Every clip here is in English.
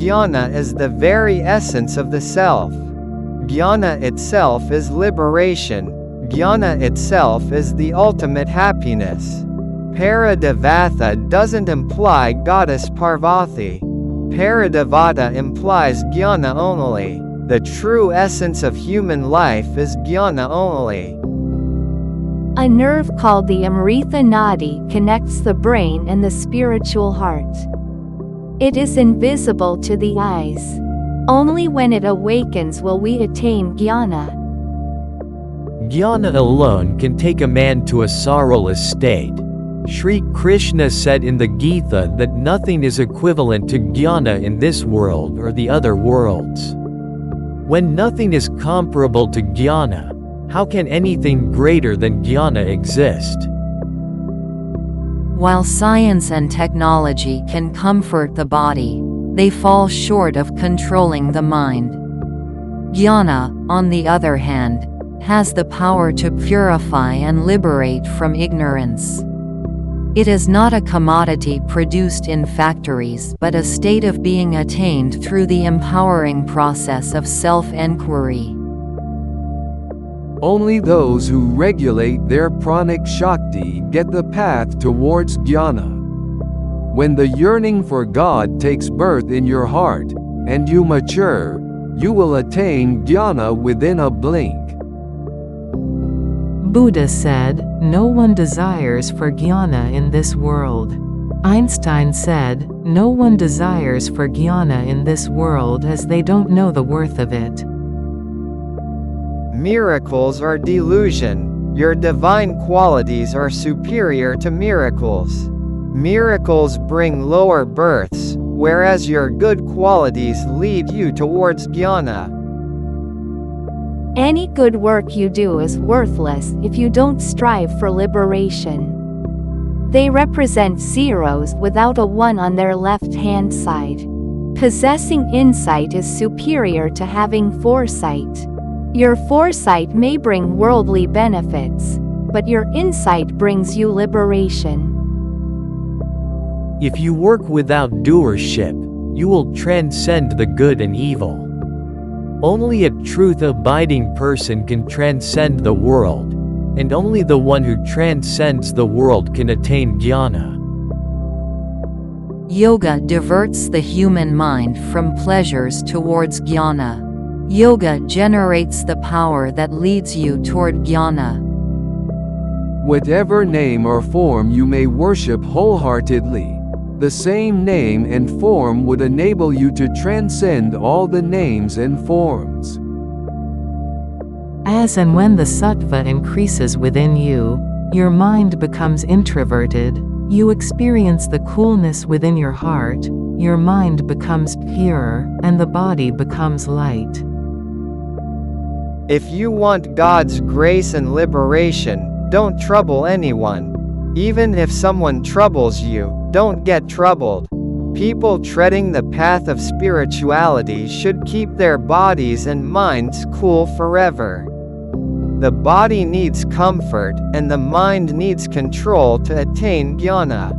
Jnana is the very essence of the self. Jnana itself is liberation. Jnana itself is the ultimate happiness. Paradevata doesn't imply goddess Parvati. Paradevata implies Jnana only. The true essence of human life is Jnana only. A nerve called the Amrutha Nadi connects the brain and the spiritual heart. It is invisible to the eyes. Only when it awakens will we attain Jnana. Jnana alone can take a man to a sorrowless state. Sri Krishna said in the Gita that nothing is equivalent to Jnana in this world or the other worlds. When nothing is comparable to Jnana, how can anything greater than Jnana exist? While science and technology can comfort the body, they fall short of controlling the mind. Jnana, on the other hand, has the power to purify and liberate from ignorance. It is not a commodity produced in factories but a state of being attained through the empowering process of self-enquiry. Only those who regulate their pranic shakti get the path towards Jnana. When the yearning for God takes birth in your heart, and you mature, you will attain Jnana within a blink. Buddha said, "No one desires for Jnana in this world." Einstein said, "No one desires for Jnana in this world as they don't know the worth of it." Miracles are delusion. Your divine qualities are superior to miracles. Miracles bring lower births, whereas your good qualities lead you towards Jnana. Any good work you do is worthless if you don't strive for liberation. They represent zeros without a 1 on their left-hand side. Possessing insight is superior to having foresight. Your foresight may bring worldly benefits, but your insight brings you liberation. If you work without doership, you will transcend the good and evil. Only a truth-abiding person can transcend the world, and only the one who transcends the world can attain Jnana. Yoga diverts the human mind from pleasures towards Jnana. Yoga generates the power that leads you toward Jnana. Whatever name or form you may worship wholeheartedly, the same name and form would enable you to transcend all the names and forms. As and when the sattva increases within you, your mind becomes introverted, you experience the coolness within your heart, your mind becomes pure, and the body becomes light. If you want God's grace and liberation, don't trouble anyone. Even if someone troubles you, don't get troubled. People treading the path of spirituality should keep their bodies and minds cool forever. The body needs comfort, and the mind needs control to attain Jnana.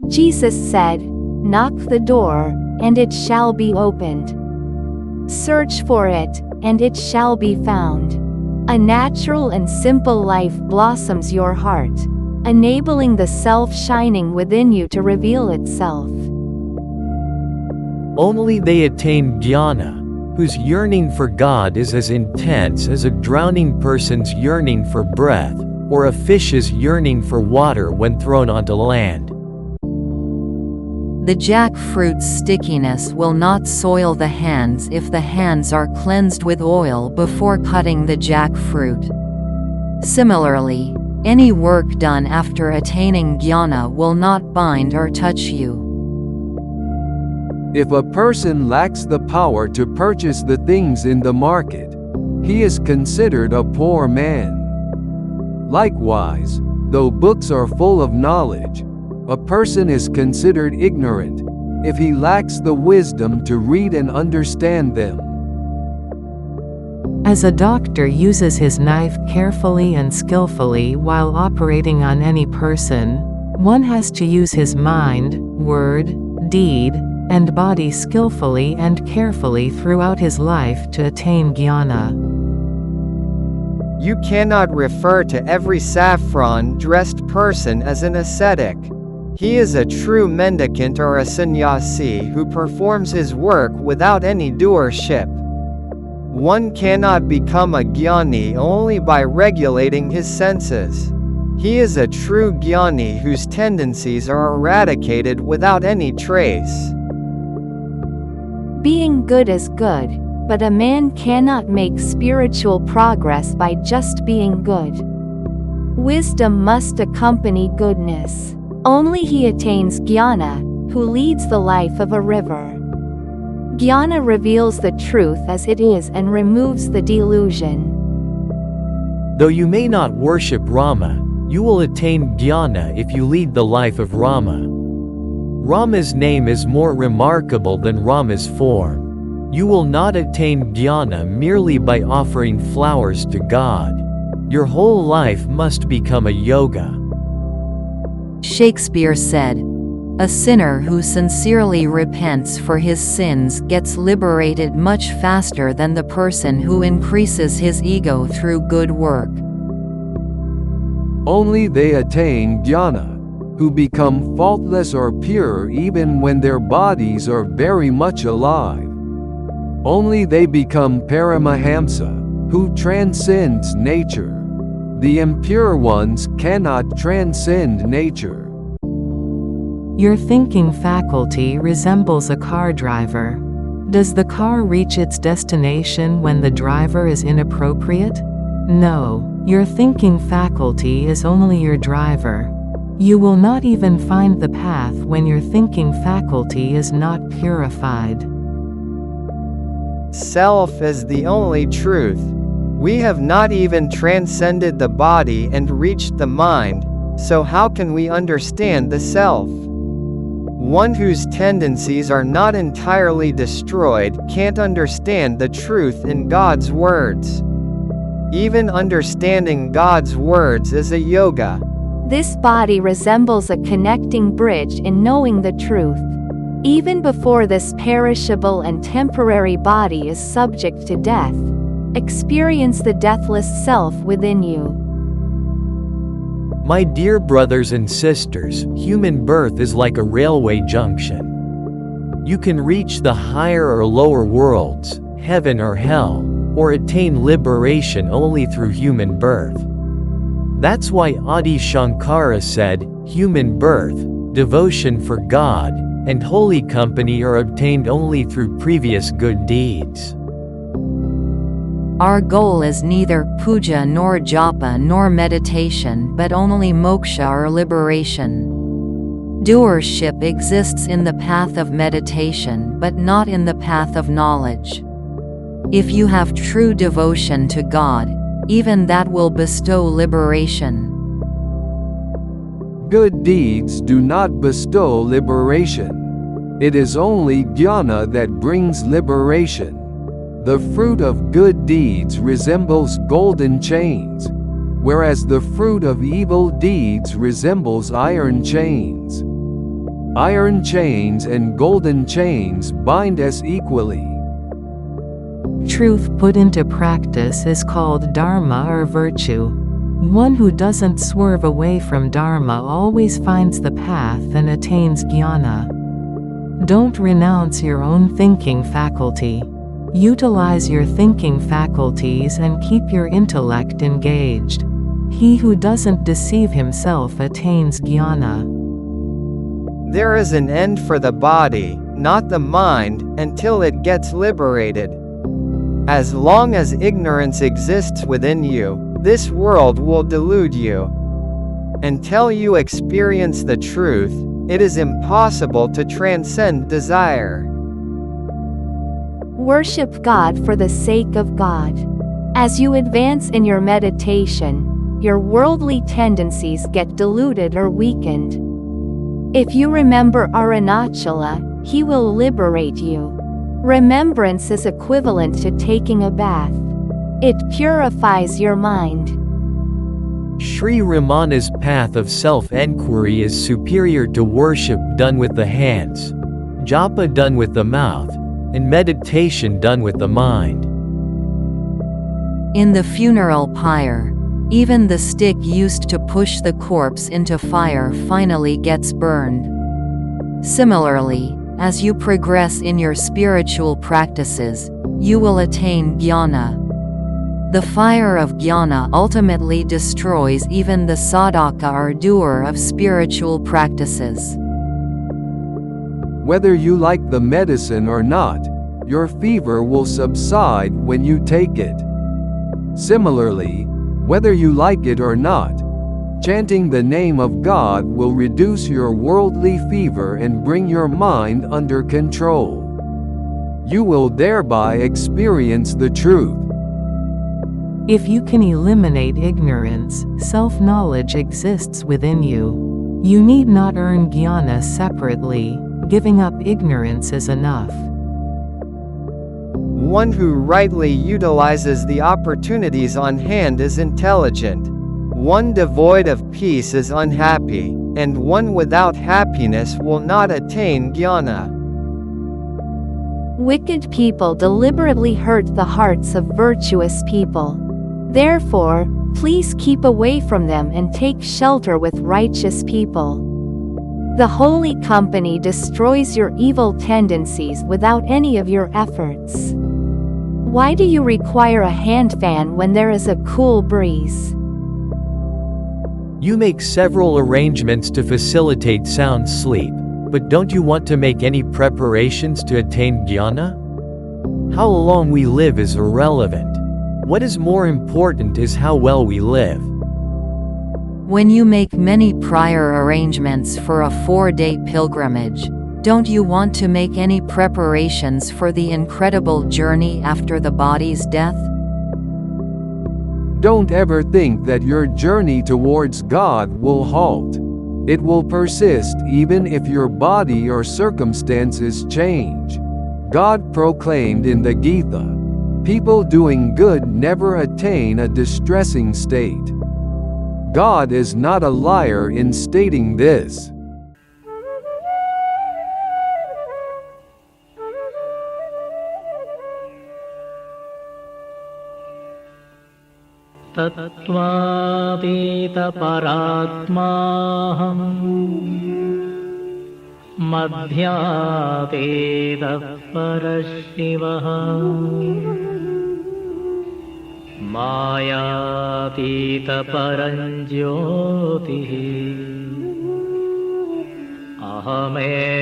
Jesus said, "Knock the door, and it shall be opened. Search for it, and it shall be found." A natural and simple life blossoms your heart, enabling the self shining within you to reveal itself. Only they attain Jnana, whose yearning for God is as intense as a drowning person's yearning for breath, or a fish's yearning for water when thrown onto land. The jackfruit's stickiness will not soil the hands if the hands are cleansed with oil before cutting the jackfruit. Similarly, any work done after attaining Jnana will not bind or touch you. If a person lacks the power to purchase the things in the market, he is considered a poor man. Likewise, though books are full of knowledge, a person is considered ignorant if he lacks the wisdom to read and understand them. As a doctor uses his knife carefully and skillfully while operating on any person, one has to use his mind, word, deed, and body skillfully and carefully throughout his life to attain jnana. You cannot refer to every saffron-dressed person as an ascetic. He is a true mendicant or a sannyasi who performs his work without any doership. One cannot become a jnani only by regulating his senses. He is a true jnani whose tendencies are eradicated without any trace. Being good is good, but a man cannot make spiritual progress by just being good. Wisdom must accompany goodness. Only he attains jnana, who leads the life of a river. Jnana reveals the truth as it is and removes the delusion. Though you may not worship Rama, you will attain jnana if you lead the life of Rama. Rama's name is more remarkable than Rama's form. You will not attain jnana merely by offering flowers to God. Your whole life must become a yoga. Shakespeare said, "A sinner who sincerely repents for his sins gets liberated much faster than the person who increases his ego through good work." Only they attain jnana, who become faultless or pure even when their bodies are very much alive. Only they become Paramahamsa, who transcends nature. The impure ones cannot transcend nature. Your thinking faculty resembles a car driver. Does the car reach its destination when the driver is inappropriate? No, your thinking faculty is only your driver. You will not even find the path when your thinking faculty is not purified. Self is the only truth. We have not even transcended the body and reached the mind, so how can we understand the self? One whose tendencies are not entirely destroyed can't understand the truth in God's words. Even understanding God's words is a yoga. This body resembles a connecting bridge in knowing the truth. Even before this perishable and temporary body is subject to death, experience the deathless self within you. My dear brothers and sisters, human birth is like a railway junction. You can reach the higher or lower worlds, heaven or hell, or attain liberation only through human birth. That's why Adi Shankara said, human birth, devotion for God, and holy company are obtained only through previous good deeds. Our goal is neither puja nor japa nor meditation but only moksha or liberation. Doership exists in the path of meditation but not in the path of knowledge. If you have true devotion to God, even that will bestow liberation. Good deeds do not bestow liberation. It is only jnana that brings liberation. The fruit of good deeds resembles golden chains, whereas the fruit of evil deeds resembles iron chains. Iron chains and golden chains bind us equally. Truth put into practice is called dharma or virtue. One who doesn't swerve away from dharma always finds the path and attains jnana. Don't renounce your own thinking faculty. Utilize your thinking faculties and keep your intellect engaged. He who doesn't deceive himself attains jnana. There is an end for the body, not the mind, until it gets liberated. As long as ignorance exists within you, this world will delude you. Until you experience the truth, it is impossible to transcend desire. Worship God for the sake of God. As you advance in your meditation, your worldly tendencies get diluted or weakened. If you remember Arunachala, he will liberate you. Remembrance is equivalent to taking a bath. It purifies your mind. Sri Ramana's path of self-enquiry is superior to worship done with the hands. japa done with the mouth, and meditation done with the mind. In the funeral pyre, even the stick used to push the corpse into fire finally gets burned. Similarly, as you progress in your spiritual practices, you will attain jnana. The fire of jnana ultimately destroys even the sadhaka or doer of spiritual practices. Whether you like the medicine or not, your fever will subside when you take it. Similarly, whether you like it or not, chanting the name of God will reduce your worldly fever and bring your mind under control. You will thereby experience the truth. If you can eliminate ignorance, self-knowledge exists within you. You need not earn jnana separately, giving up ignorance is enough. One who rightly utilizes the opportunities on hand is intelligent. One devoid of peace is unhappy, and one without happiness will not attain jnana. Wicked people deliberately hurt the hearts of virtuous people. Therefore, please keep away from them and take shelter with righteous people. The holy company destroys your evil tendencies without any of your efforts. Why do you require a hand fan when there is a cool breeze? You make several arrangements to facilitate sound sleep, but don't you want to make any preparations to attain jnana? How long we live is irrelevant. What is more important is how well we live. When you make many prior arrangements for a 4-day pilgrimage, don't you want to make any preparations for the incredible journey after the body's death? Don't ever think that your journey towards God will halt. It will persist even if your body or circumstances change. God proclaimed in the Gita, "People doing good never attain a distressing state." God is not a liar in stating this. तत्त्वातीतपरात्माहं मध्यातीतः परशिवः मायातीतपरञ्ज्योतिः अहमेवाहमव्ययः